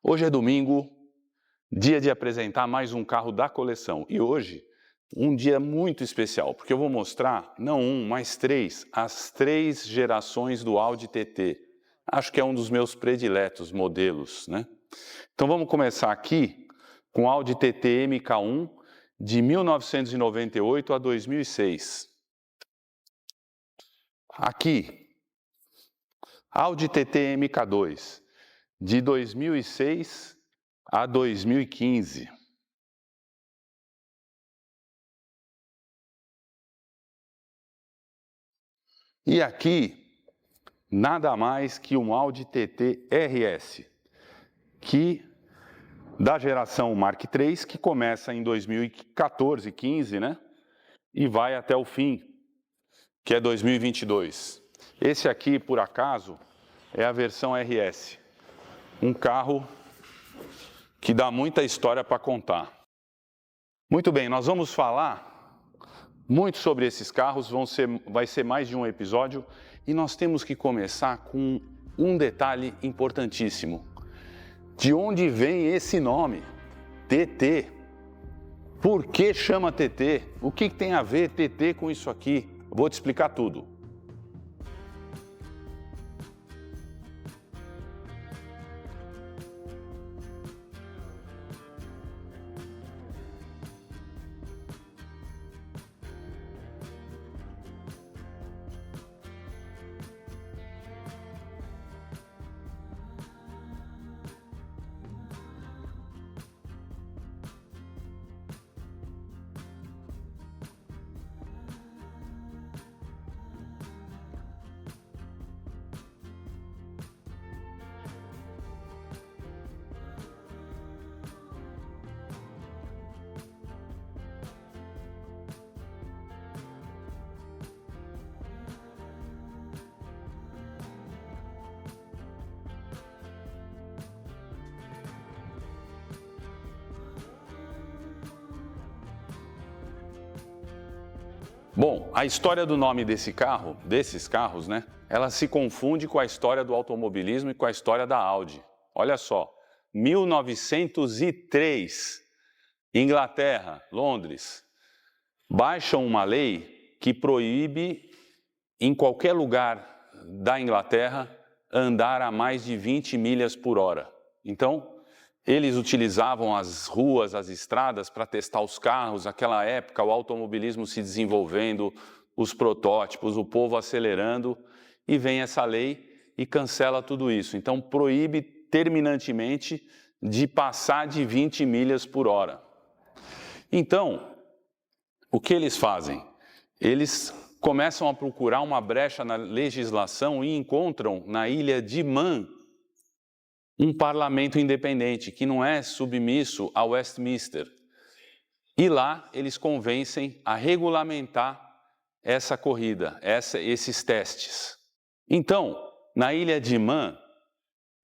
Hoje é domingo, dia de apresentar mais um carro da coleção. E hoje, um dia muito especial, porque eu vou mostrar, não um, mas três, as três gerações do Audi TT. Acho que é um dos meus prediletos modelos, né? Então vamos começar aqui com o Audi TT MK1 de 1998 a 2006. Aqui, Audi TT MK2 de 2006 a 2015. E aqui, nada mais que um Audi TT RS, que da geração Mark III, que começa em 2014, 15, né? E vai até o fim, que é 2022. Esse aqui, por acaso, é a versão RS. Um carro que dá muita história para contar. Muito bem, nós vamos falar muito sobre esses carros, vai ser mais de um episódio, e nós temos que começar com um detalhe importantíssimo. De onde vem esse nome? TT. Por que chama TT? O que tem a ver TT com isso aqui? Vou te explicar tudo. Bom, a história do nome desses carros, né? Ela se confunde com a história do automobilismo e com a história da Audi. Olha só, 1903, Inglaterra, Londres, baixam uma lei que proíbe, em qualquer lugar da Inglaterra, andar a mais de 20 milhas por hora. Então, eles utilizavam as ruas, as estradas para testar os carros. Naquela época, o automobilismo se desenvolvendo, os protótipos, o povo acelerando, e vem essa lei e cancela tudo isso. Então, proíbe terminantemente de passar de 20 milhas por hora. Então, o que eles fazem? Eles começam a procurar uma brecha na legislação e encontram na ilha de Man um parlamento independente, que não é submisso a Westminster. E lá eles convencem a regulamentar essa corrida, esses testes. Então, na ilha de Man,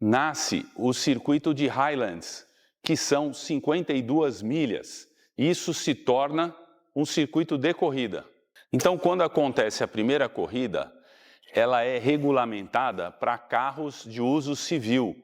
nasce o circuito de Highlands, que são 52 milhas. Isso se torna um circuito de corrida. Então, quando acontece a primeira corrida, ela é regulamentada para carros de uso civil.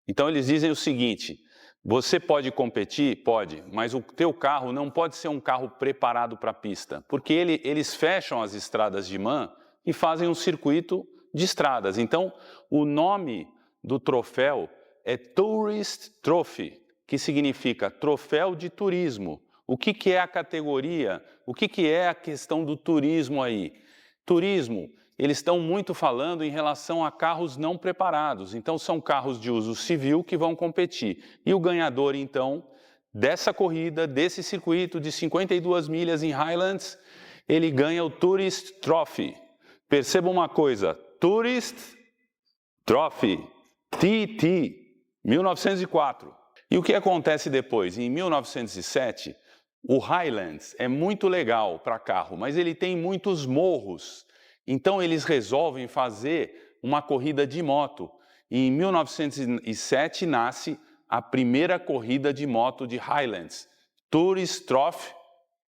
Então eles dizem o seguinte: você pode competir? Pode, mas o teu carro não pode ser um carro preparado para a pista, porque eles fecham as estradas de Man e fazem um circuito de estradas. Então o nome do troféu é Tourist Trophy, que significa troféu de turismo. O que é a categoria? O que é a questão do turismo aí? Turismo. Eles estão muito falando em relação a carros não preparados. Então, são carros de uso civil que vão competir. E o ganhador, então, dessa corrida, desse circuito de 52 milhas em Highlands, ele ganha o Tourist Trophy. Perceba uma coisa, Tourist Trophy, TT, 1904. E o que acontece depois? Em 1907, o Highlands é muito legal para carro, mas ele tem muitos morros. Então eles resolvem fazer uma corrida de moto. E em 1907 nasce a primeira corrida de moto de Highlands, Tourist Trophy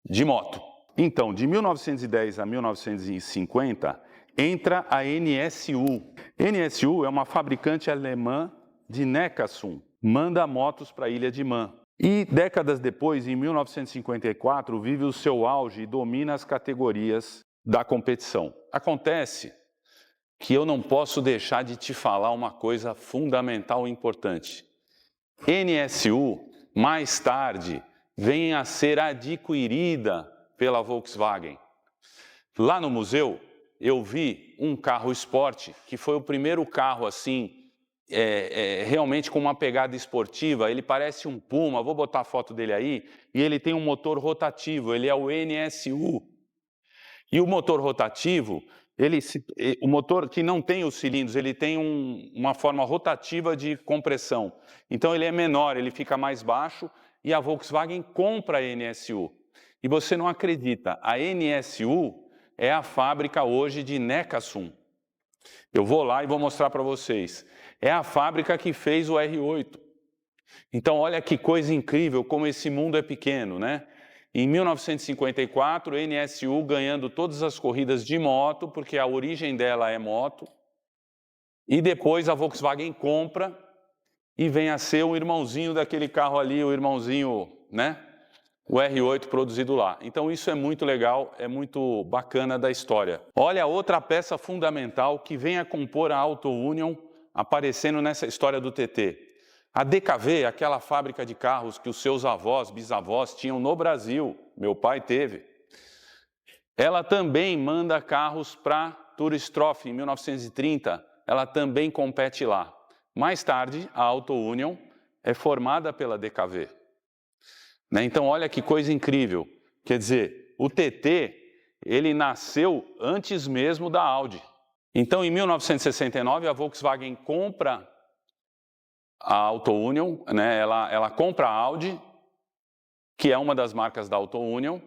de moto. Então, de 1910 a 1950, entra a NSU. NSU é uma fabricante alemã de Neckarsulm. manda motos para a ilha de Man. E décadas depois, em 1954, vive o seu auge e domina as categorias da competição. Acontece que eu não posso deixar de te falar uma coisa fundamental e importante. NSU, mais tarde, vem a ser adquirida pela Volkswagen. Lá no museu, eu vi um carro esporte, que foi o primeiro carro assim, realmente com uma pegada esportiva. Ele parece um Puma, vou botar a foto dele aí, e ele tem um motor rotativo, ele é o NSU. E o motor rotativo, o motor que não tem os cilindros, ele tem uma forma rotativa de compressão. Então ele é menor, ele fica mais baixo, e a Volkswagen compra a NSU. E você não acredita, a NSU é a fábrica hoje de Neckarsulm. Eu vou lá e vou mostrar para vocês. É a fábrica que fez o R8. Então olha que coisa incrível, como esse mundo é pequeno, né? Em 1954, a NSU ganhando todas as corridas de moto, porque a origem dela é moto. E depois a Volkswagen compra e vem a ser o irmãozinho daquele carro ali, o irmãozinho, né? O R8 produzido lá. Então isso é muito legal, é muito bacana da história. Olha outra peça fundamental que vem a compor a Auto Union, aparecendo nessa história do TT. A DKV, aquela fábrica de carros que os seus avós, bisavós tinham no Brasil, meu pai teve, ela também manda carros para Tourist Trophy em 1930, ela também compete lá. Mais tarde, a Auto Union é formada pela DKV. Então, olha que coisa incrível. Quer dizer, o TT, ele nasceu antes mesmo da Audi. Então, em 1969, a Volkswagen compra a Auto Union, né? Ela compra a Audi, que é uma das marcas da Auto Union,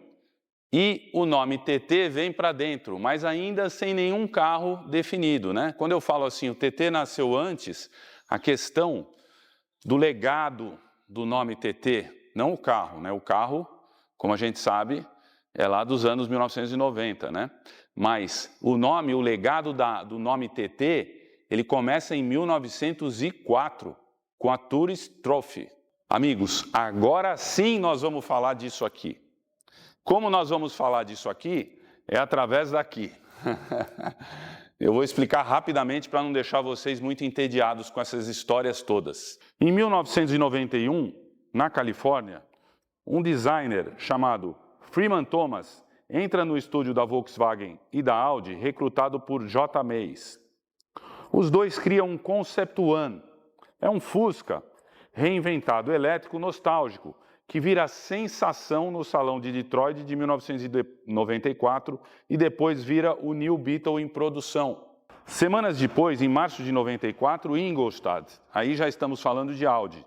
e o nome TT vem para dentro, mas ainda sem nenhum carro definido, né? Quando eu falo assim, o TT nasceu antes, a questão do legado do nome TT, não o carro, né? O carro, como a gente sabe, é lá dos anos 1990, né? Mas o nome, o legado do nome TT, ele começa em 1904, com a Tourist Trophy. Amigos, agora sim nós vamos falar disso aqui. Como nós vamos falar disso aqui? É através daqui. Eu vou explicar rapidamente para não deixar vocês muito entediados com essas histórias todas. Em 1991, na Califórnia, um designer chamado Freeman Thomas entra no estúdio da Volkswagen e da Audi, recrutado por J. Mays. Os dois criam um Concept One. É um Fusca reinventado, elétrico, nostálgico, que vira sensação no Salão de Detroit de 1994 e depois vira o New Beetle em produção. Semanas depois, em março de 94, Ingolstadt, aí já estamos falando de Audi.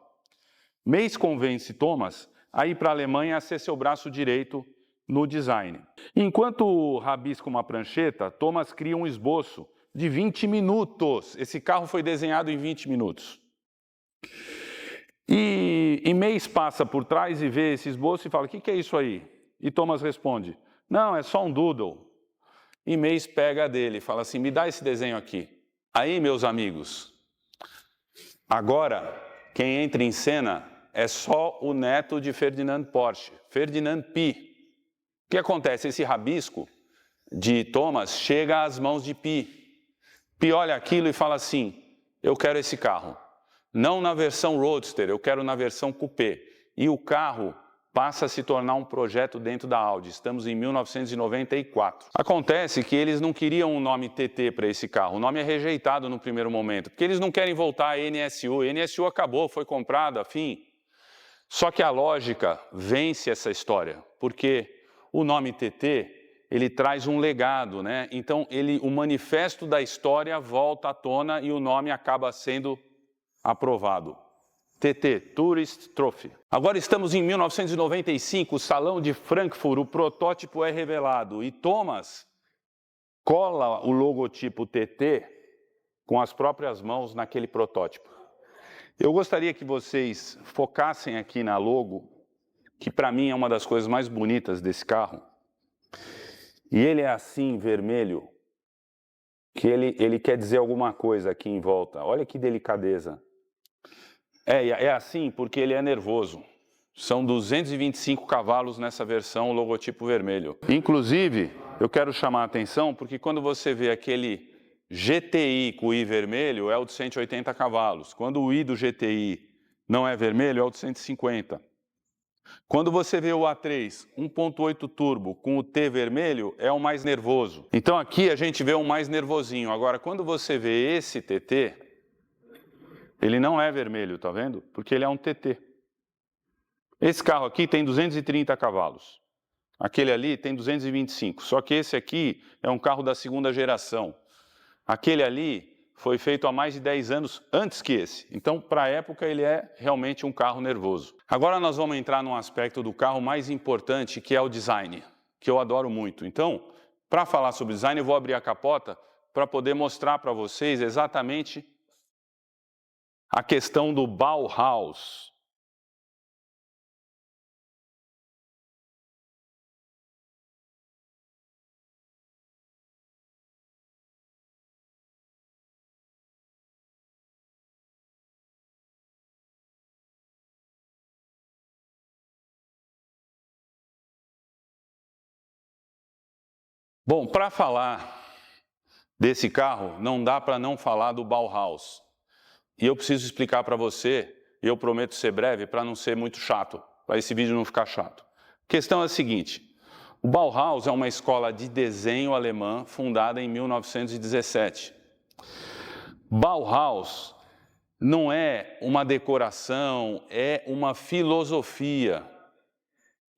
Mays convence Thomas a ir para a Alemanha a ser seu braço direito no design. Enquanto rabisca uma prancheta, Thomas cria um esboço de 20 minutos. Esse carro foi desenhado em 20 minutos. E Mays passa por trás e vê esse esboço e fala, o que é isso aí? E Thomas responde, não, é só um doodle. E Mays pega dele e fala assim, me dá esse desenho aqui. Aí, meus amigos, agora quem entra em cena é só o neto de Ferdinand Porsche, Ferdinand Pi. O que acontece? Esse rabisco de Thomas chega às mãos de Pi. Pi olha aquilo e fala assim, eu quero esse carro. Não na versão Roadster, eu quero na versão Coupé. E o carro passa a se tornar um projeto dentro da Audi. Estamos em 1994. Acontece que eles não queriam um nome TT para esse carro. O nome é rejeitado no primeiro momento, porque eles não querem voltar a NSU. A NSU acabou, foi comprada, fim. Só que a lógica vence essa história, porque o nome TT, ele traz um legado, né? Então, o manifesto da história volta à tona e o nome acaba sendo aprovado. TT, Tourist Trophy. Agora estamos em 1995, o Salão de Frankfurt, o protótipo é revelado e Thomas cola o logotipo TT com as próprias mãos naquele protótipo. Eu gostaria que vocês focassem aqui na logo, que para mim é uma das coisas mais bonitas desse carro. E ele é assim, vermelho, que ele quer dizer alguma coisa aqui em volta. Olha que delicadeza. É assim porque ele é nervoso. São 225 cavalos nessa versão, o logotipo vermelho. Inclusive, eu quero chamar a atenção porque quando você vê aquele GTI com o I vermelho, é o de 180 cavalos. Quando o I do GTI não é vermelho, é o de 150. Quando você vê o A3 1.8 turbo com o T vermelho, é o mais nervoso. Então aqui a gente vê um mais nervosinho. Agora, quando você vê esse TT, ele não é vermelho, tá vendo? Porque ele é um TT. Esse carro aqui tem 230 cavalos. Aquele ali tem 225. Só que esse aqui é um carro da segunda geração. Aquele ali foi feito há mais de 10 anos antes que esse. Então, para a época, ele é realmente um carro nervoso. Agora nós vamos entrar num aspecto do carro mais importante, que é o design, que eu adoro muito. Então, para falar sobre design, eu vou abrir a capota para poder mostrar para vocês exatamente a questão do Bauhaus. Bom, para falar desse carro, não dá para não falar do Bauhaus. E eu preciso explicar para você, e eu prometo ser breve para não ser muito chato, para esse vídeo não ficar chato. A questão é a seguinte, o Bauhaus é uma escola de desenho alemã fundada em 1917. Bauhaus não é uma decoração, é uma filosofia.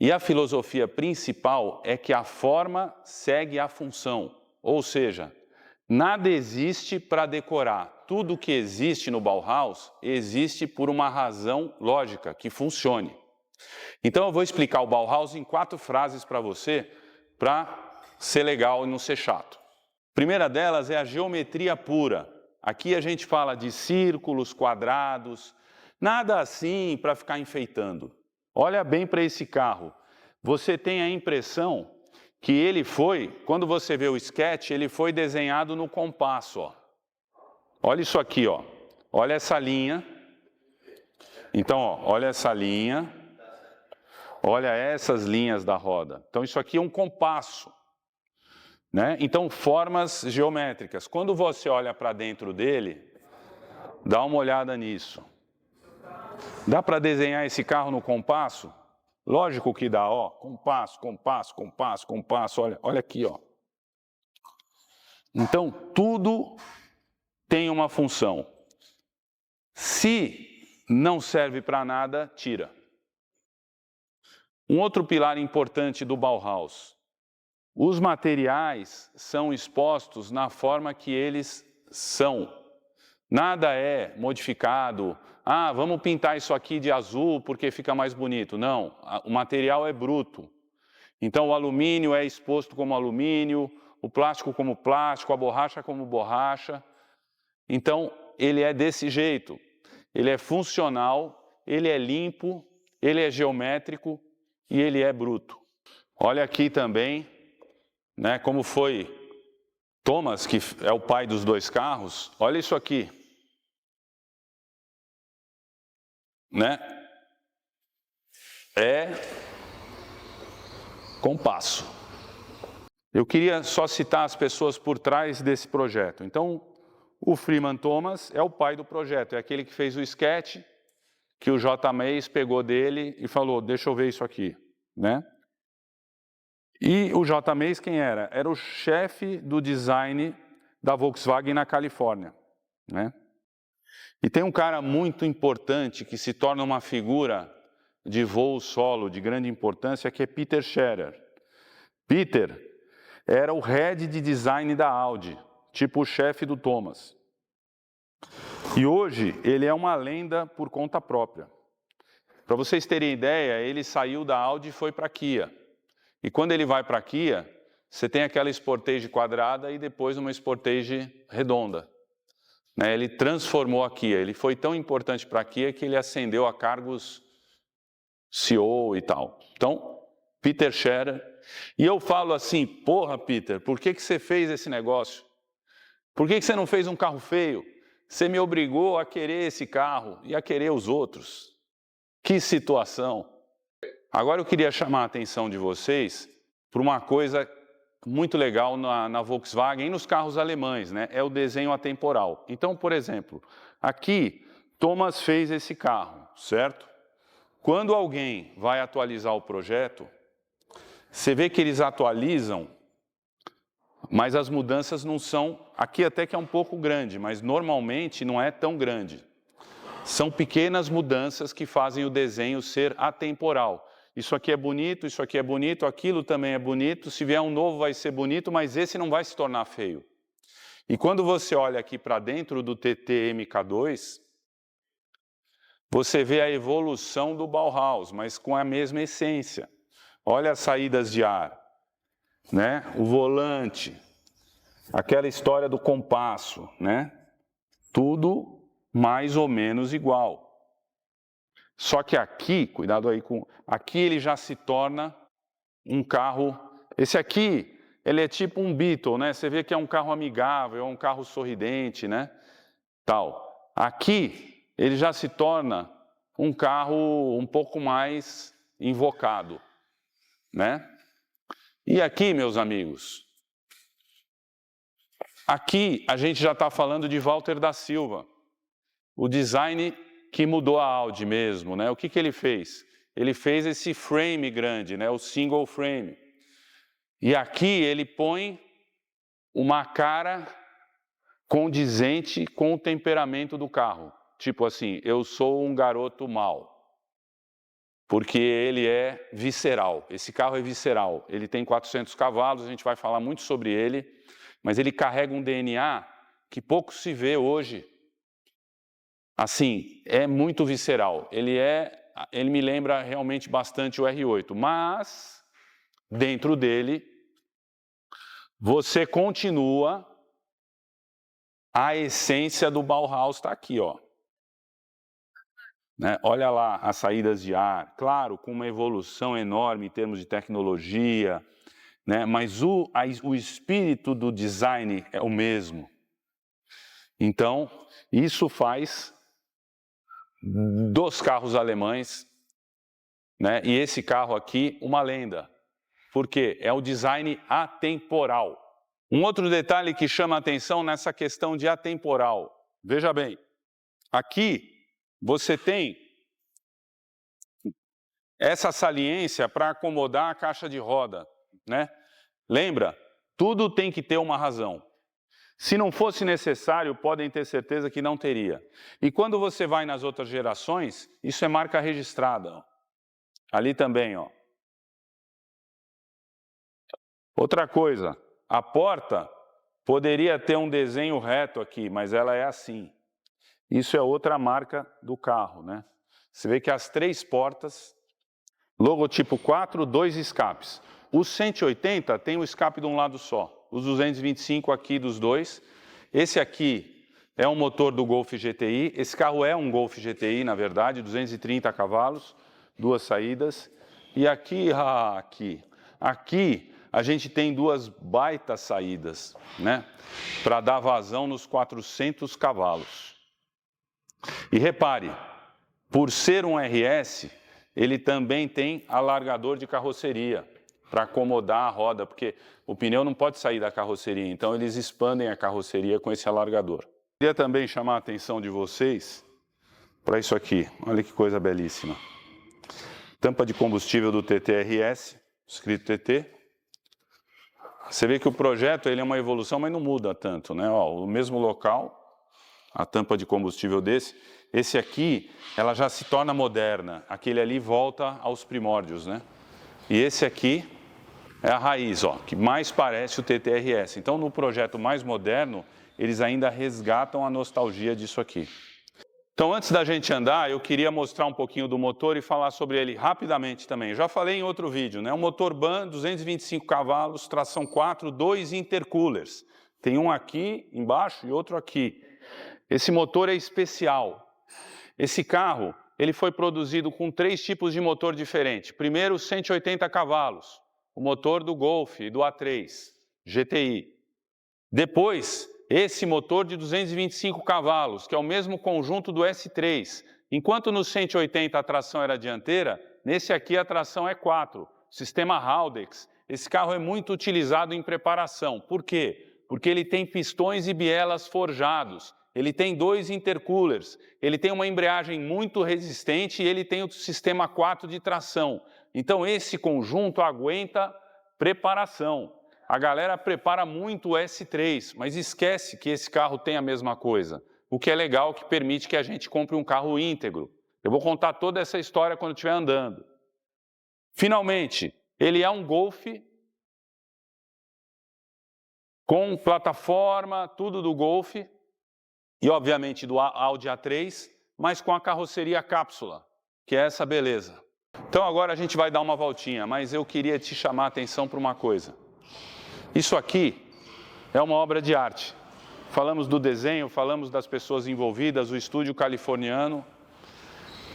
E a filosofia principal é que a forma segue a função, ou seja, nada existe para decorar. Tudo que existe no Bauhaus existe por uma razão lógica, que funcione. Então eu vou explicar o Bauhaus em 4 frases para você, para ser legal e não ser chato. A primeira delas é a geometria pura. Aqui a gente fala de círculos, quadrados, nada assim para ficar enfeitando. Olha bem para esse carro. Você tem a impressão que ele foi, quando você vê o sketch, ele foi desenhado no compasso. Ó. Olha isso aqui, ó. Olha essa linha. Então, ó, olha essa linha. Olha essas linhas da roda. Então, isso aqui é um compasso. Né? Então, formas geométricas. Quando você olha para dentro dele, dá uma olhada nisso. Dá para desenhar esse carro no compasso? Lógico que dá, ó. Compasso, compasso, compasso, compasso. Olha aqui, ó. Então, tudo tem uma função. Se não serve para nada, tira. Um outro pilar importante do Bauhaus. Os materiais são expostos na forma que eles são. Nada é modificado. Ah, vamos pintar isso aqui de azul porque fica mais bonito. Não, o material é bruto. Então o alumínio é exposto como alumínio, o plástico como plástico, a borracha como borracha. Então ele é desse jeito. Ele é funcional, ele é limpo, ele é geométrico e ele é bruto. Olha aqui também, né, como foi Thomas, que é o pai dos 2 carros. Olha isso aqui. Né? É compasso. Eu queria só citar as pessoas por trás desse projeto. Então, o Freeman Thomas é o pai do projeto, é aquele que fez o sketch, que o J. Mays pegou dele e falou, deixa eu ver isso aqui. Né? E o J. Mays quem era? Era o chefe do design da Volkswagen na Califórnia. Né? E tem um cara muito importante que se torna uma figura de voo solo de grande importância, que é Peter Scherer. Peter era o head de design da Audi, tipo o chefe do Thomas. E hoje ele é uma lenda por conta própria. Para vocês terem ideia, ele saiu da Audi e foi para a Kia. E quando ele vai para a Kia, você tem aquela Sportage quadrada e depois uma Sportage redonda. Ele transformou a Kia, ele foi tão importante para a Kia que ele ascendeu a cargos CEO e tal. Então, Peter Scherer. E eu falo assim, porra Peter, por que você fez esse negócio? Por que você não fez um carro feio? você me obrigou a querer esse carro e a querer os outros. Que situação! Agora eu queria chamar a atenção de vocês para uma coisa muito legal na Volkswagen e nos carros alemães, né? É o desenho atemporal. Então, por exemplo, aqui Thomas fez esse carro, certo? Quando alguém vai atualizar o projeto, você vê que eles atualizam, mas as mudanças não são... Aqui até que é um pouco grande, mas normalmente não é tão grande. São pequenas mudanças que fazem o desenho ser atemporal. Isso aqui é bonito, isso aqui é bonito, aquilo também é bonito. Se vier um novo vai ser bonito, mas esse não vai se tornar feio. E quando você olha aqui para dentro do TT MK2, você vê a evolução do Bauhaus, mas com a mesma essência. Olha as saídas de ar, né? O volante, aquela história do compasso, né? Tudo mais ou menos igual. Só que aqui, cuidado aí com... Aqui ele já se torna um carro... Esse aqui, ele é tipo um Beetle, né? Você vê que é um carro amigável, é um carro sorridente, né? Tal. Aqui, ele já se torna um carro um pouco mais invocado, né? E aqui, meus amigos, aqui a gente já está falando de Walter da Silva, o design que mudou a Audi mesmo, né? O que ele fez? Ele fez esse frame grande, né? O single frame. E aqui ele põe uma cara condizente com o temperamento do carro. Tipo assim, eu sou um garoto mau. Porque ele é visceral. Esse carro é visceral. Ele tem 400 cavalos, a gente vai falar muito sobre ele, mas ele carrega um DNA que pouco se vê hoje. Assim, é muito visceral. Ele me lembra realmente bastante o R8, mas dentro dele você continua, a essência do Bauhaus está aqui, ó. Né? Olha lá as saídas de ar, claro, com uma evolução enorme em termos de tecnologia, né? Mas o espírito do design é o mesmo. Então, isso faz dos carros alemães, né? E esse carro aqui, uma lenda. Por quê? É o design atemporal. Um outro detalhe que chama a atenção nessa questão de atemporal. Veja bem, aqui você tem essa saliência para acomodar a caixa de roda, né? Lembra? Tudo tem que ter uma razão. Se não fosse necessário, podem ter certeza que não teria. E quando você vai nas outras gerações, isso é marca registrada. Ó. Ali também, ó. Outra coisa, a porta poderia ter um desenho reto aqui, mas ela é assim. Isso é outra marca do carro, né? Você vê que as 3 portas, logotipo 4, 2 escapes. Os 180 tem o escape de um lado só. Os 225 aqui dos dois. Esse aqui é um motor do Golf GTI. Esse carro é um Golf GTI, na verdade, 230 cavalos, 2 saídas. E aqui a gente tem 2 baitas saídas, né? Para dar vazão nos 400 cavalos. E repare, por ser um RS, ele também tem alargador de carroceria para acomodar a roda, porque o pneu não pode sair da carroceria, então eles expandem a carroceria com esse alargador. Queria também chamar a atenção de vocês para isso aqui, olha que coisa belíssima. Tampa de combustível do TT-RS, escrito TT. Você vê que o projeto ele é uma evolução, mas não muda tanto, né? Ó, o mesmo local, a tampa de combustível desse. Esse aqui, ela já se torna moderna, aquele ali volta aos primórdios, né? E esse aqui é a raiz, ó, que mais parece o TT-RS. Então, no projeto mais moderno, eles ainda resgatam a nostalgia disso aqui. Então, antes da gente andar, eu queria mostrar um pouquinho do motor e falar sobre ele rapidamente também. Já falei em outro vídeo, né? Um motor BAN, 225 cavalos, tração 4, 2 intercoolers. Tem um aqui embaixo e outro aqui. Esse motor é especial. Esse carro, ele foi produzido com 3 tipos de motor diferentes. Primeiro, 180 cavalos, o motor do Golf e do A3 GTI. Depois, esse motor de 225 cavalos, que é o mesmo conjunto do S3. Enquanto no 180 a tração era dianteira, nesse aqui a tração é 4, sistema Haldex. Esse carro é muito utilizado em preparação. Por quê? Porque ele tem pistões e bielas forjados, ele tem 2 intercoolers, ele tem uma embreagem muito resistente e ele tem o sistema 4 de tração. Então esse conjunto aguenta preparação. A galera prepara muito o S3, mas esquece que esse carro tem a mesma coisa. O que é legal, que permite que a gente compre um carro íntegro. Eu vou contar toda essa história quando estiver andando. Finalmente, ele é um Golf com plataforma, tudo do Golf, e obviamente do Audi A3, mas com a carroceria cápsula, que é essa beleza. Então agora a gente vai dar uma voltinha, mas eu queria te chamar a atenção para uma coisa. Isso aqui é uma obra de arte. Falamos do desenho, falamos das pessoas envolvidas, o estúdio californiano.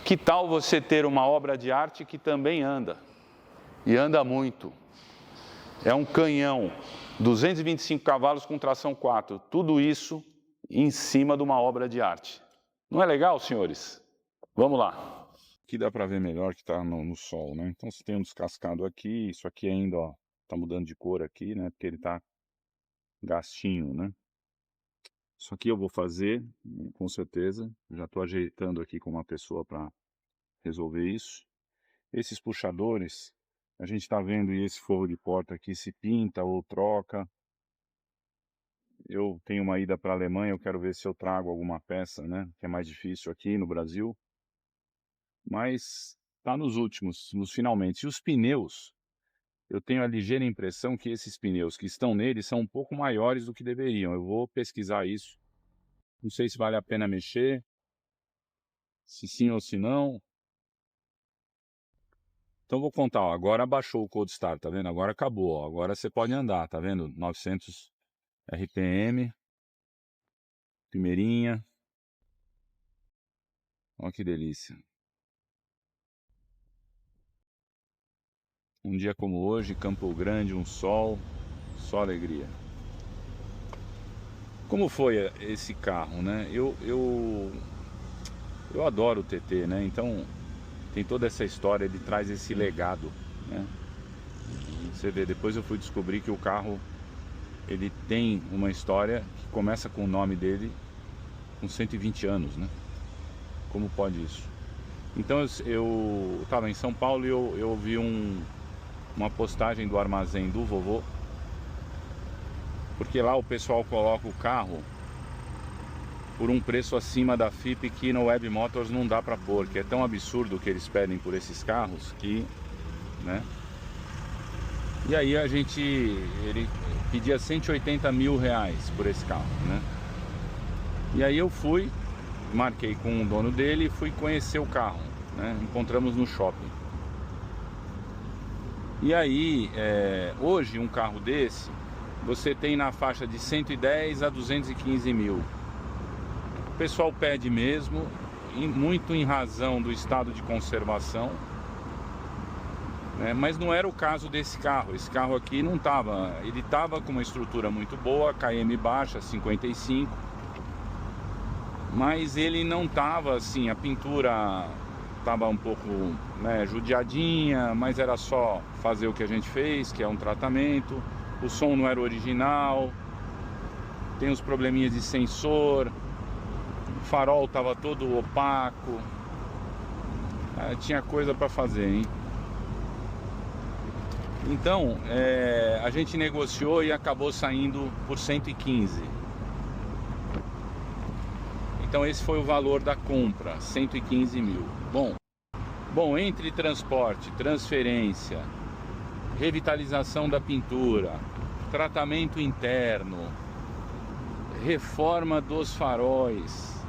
Que tal você ter uma obra de arte que também anda? E anda muito. É um canhão, 225 cavalos com tração 4. Tudo isso em cima de uma obra de arte. Não é legal, senhores? Vamos lá. Aqui dá para ver melhor que está no sol, né? Então você tem um descascado aqui, isso aqui ainda, ó, tá mudando de cor aqui, né? Porque ele tá gastinho, né? Isso aqui eu vou fazer, com certeza. Já estou ajeitando aqui com uma pessoa para resolver isso. Esses puxadores, a gente está vendo esse forro de porta aqui se pinta ou troca. Eu tenho uma ida para a Alemanha, eu quero ver se eu trago alguma peça, né? Que é mais difícil aqui no Brasil. Mas tá nos últimos, nos finalmente. E os pneus, eu tenho a ligeira impressão que esses pneus que estão nele são um pouco maiores do que deveriam. Eu vou pesquisar isso. Não sei se vale a pena mexer, se sim ou se não. Então vou contar, ó, agora baixou o Cold Start, tá vendo? Agora acabou, ó, agora você pode andar, tá vendo? 900 RPM, primeirinha. Olha que delícia. Um dia como hoje, Campo Grande, um sol, só alegria. Como foi esse carro, né? Eu adoro o TT, né? Então tem toda essa história, ele traz esse legado, né? Você vê, depois eu fui descobrir que o carro, ele tem uma história que começa com o nome dele com 120 anos, né? Como pode isso? Então eu estava em São Paulo e eu vi uma postagem do armazém do vovô, porque lá o pessoal coloca o carro por um preço acima da FIP que no Web Motors não dá para pôr, que é tão absurdo o que eles pedem por esses carros que, né? E aí ele pedia 180 mil reais por esse carro, né? E aí eu fui, marquei com o dono dele e fui conhecer o carro, né? Encontramos no shopping. E aí, hoje um carro desse, você tem na faixa de 110 a 215 mil. O pessoal pede mesmo, muito em razão do estado de conservação, né? Mas não era o caso desse carro. Esse carro aqui não estava, ele estava com uma estrutura muito boa, KM baixa, 55, mas ele não estava assim, a pintura estava um pouco, né, judiadinha, mas era só fazer o que a gente fez, que é um tratamento. O som não era original, tem uns probleminhas de sensor, o farol estava todo opaco, tinha coisa para fazer, hein? Então a gente negociou e acabou saindo por 115. Então esse foi o valor da compra, 115 mil. Bom, entre transporte, transferência, revitalização da pintura, tratamento interno, reforma dos faróis.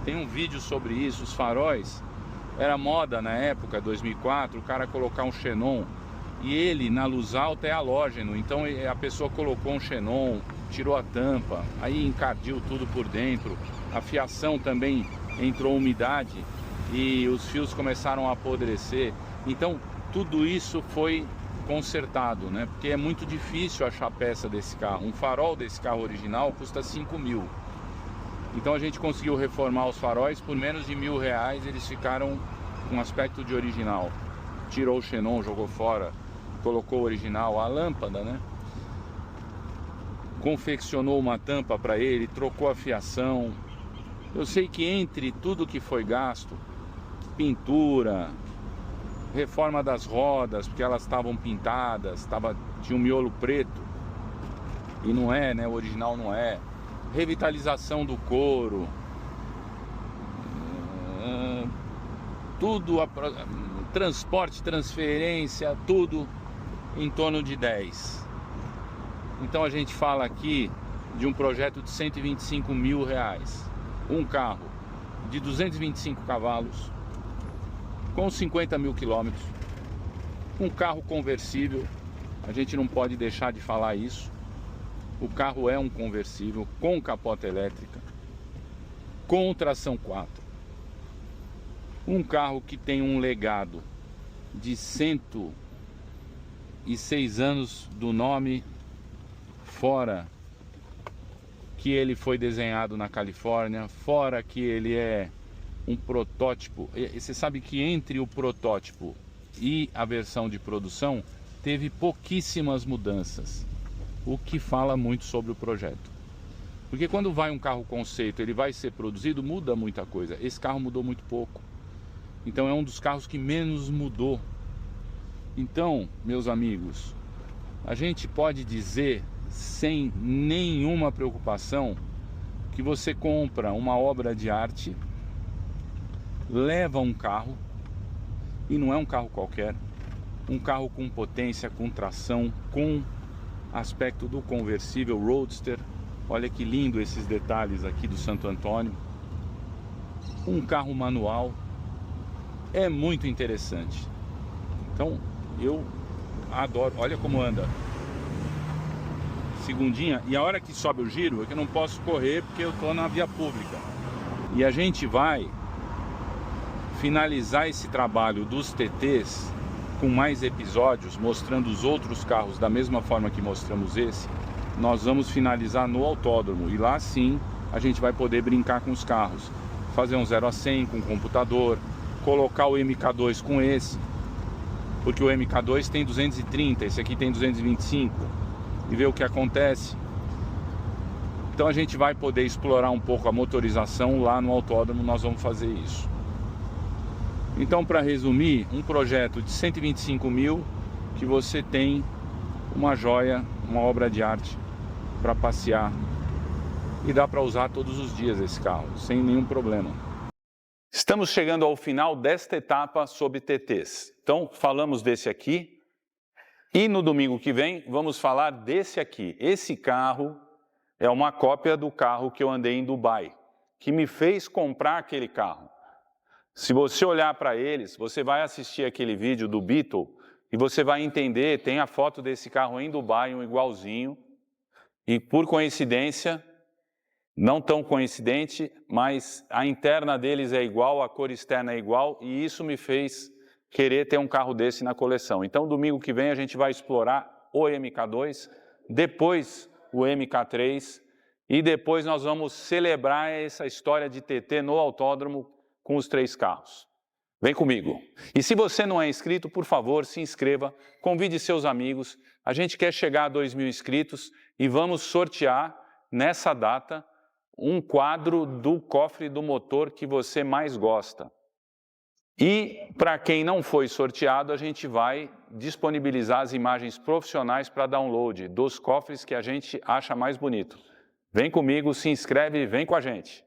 Tem um vídeo sobre isso. Os faróis, era moda na época, 2004, o cara colocar um xenon, e ele na luz alta é halógeno, então a pessoa colocou um xenon, tirou a tampa, aí encardiu tudo por dentro, a fiação também entrou umidade e os fios começaram a apodrecer. Então tudo isso foi consertado, né? Porque é muito difícil achar peça desse carro. Um farol desse carro original custa 5 mil. Então a gente conseguiu reformar os faróis por menos de R$1.000, eles ficaram com aspecto de original. Tirou o xenon, jogou fora, colocou o original, a lâmpada, né? Confeccionou uma tampa para ele, trocou a fiação. Eu sei que entre tudo que foi gasto, pintura, reforma das rodas, porque elas estavam pintadas, tinha um miolo preto, e não é, né? O original não é. Revitalização do couro, tudo, transporte, transferência, tudo em torno de 10. Então a gente fala aqui de um projeto de R$125 mil. Um carro de 225 cavalos, com 50 mil quilômetros, um carro conversível, a gente não pode deixar de falar isso. O carro é um conversível com capota elétrica, com tração 4. Um carro que tem um legado de 106 anos do nome, fora que ele foi desenhado na Califórnia, fora que ele é um protótipo. E você sabe que entre o protótipo e a versão de produção teve pouquíssimas mudanças, o que fala muito sobre o projeto. Porque quando vai um carro conceito, ele vai ser produzido, muda muita coisa. Esse carro mudou muito pouco. Então é um dos carros que menos mudou. Então, meus amigos, a gente pode dizer sem nenhuma preocupação que você compra uma obra de arte, leva um carro, e não é um carro qualquer, um carro com potência, com tração, com aspecto do conversível Roadster. Olha que lindo esses detalhes aqui do Santo Antônio. Um carro manual. É muito interessante. Então eu adoro. Olha como anda. Segundinha. E a hora que sobe o giro é que eu não posso correr porque eu estou na via pública. E a gente vai finalizar esse trabalho dos TTs com mais episódios, mostrando os outros carros da mesma forma que mostramos esse. Nós vamos finalizar no autódromo, e lá sim a gente vai poder brincar com os carros, fazer um 0 a 100 com o computador, colocar o MK2 com esse, porque o MK2 tem 230, esse aqui tem 225, e ver o que acontece. Então a gente vai poder explorar um pouco a motorização lá no autódromo, nós vamos fazer isso. Então, para resumir, um projeto de 125 mil que você tem uma joia, uma obra de arte para passear, e dá para usar todos os dias esse carro, sem nenhum problema. Estamos chegando ao final desta etapa sobre TTs. Então, falamos desse aqui, e no domingo que vem vamos falar desse aqui. Esse carro é uma cópia do carro que eu andei em Dubai, que me fez comprar aquele carro. Se você olhar para eles, você vai assistir aquele vídeo do Beetle e você vai entender, tem a foto desse carro em Dubai, um igualzinho, e por coincidência, não tão coincidente, mas a interna deles é igual, a cor externa é igual, e isso me fez querer ter um carro desse na coleção. Então, domingo que vem a gente vai explorar o MK2, depois o MK3, e depois nós vamos celebrar essa história de TT no autódromo com os 3 carros. Vem comigo. E se você não é inscrito, por favor, se inscreva, convide seus amigos. A gente quer chegar a 2.000 inscritos e vamos sortear, nessa data, um quadro do cofre do motor que você mais gosta. E, para quem não foi sorteado, a gente vai disponibilizar as imagens profissionais para download dos cofres que a gente acha mais bonito. Vem comigo, se inscreve e vem com a gente.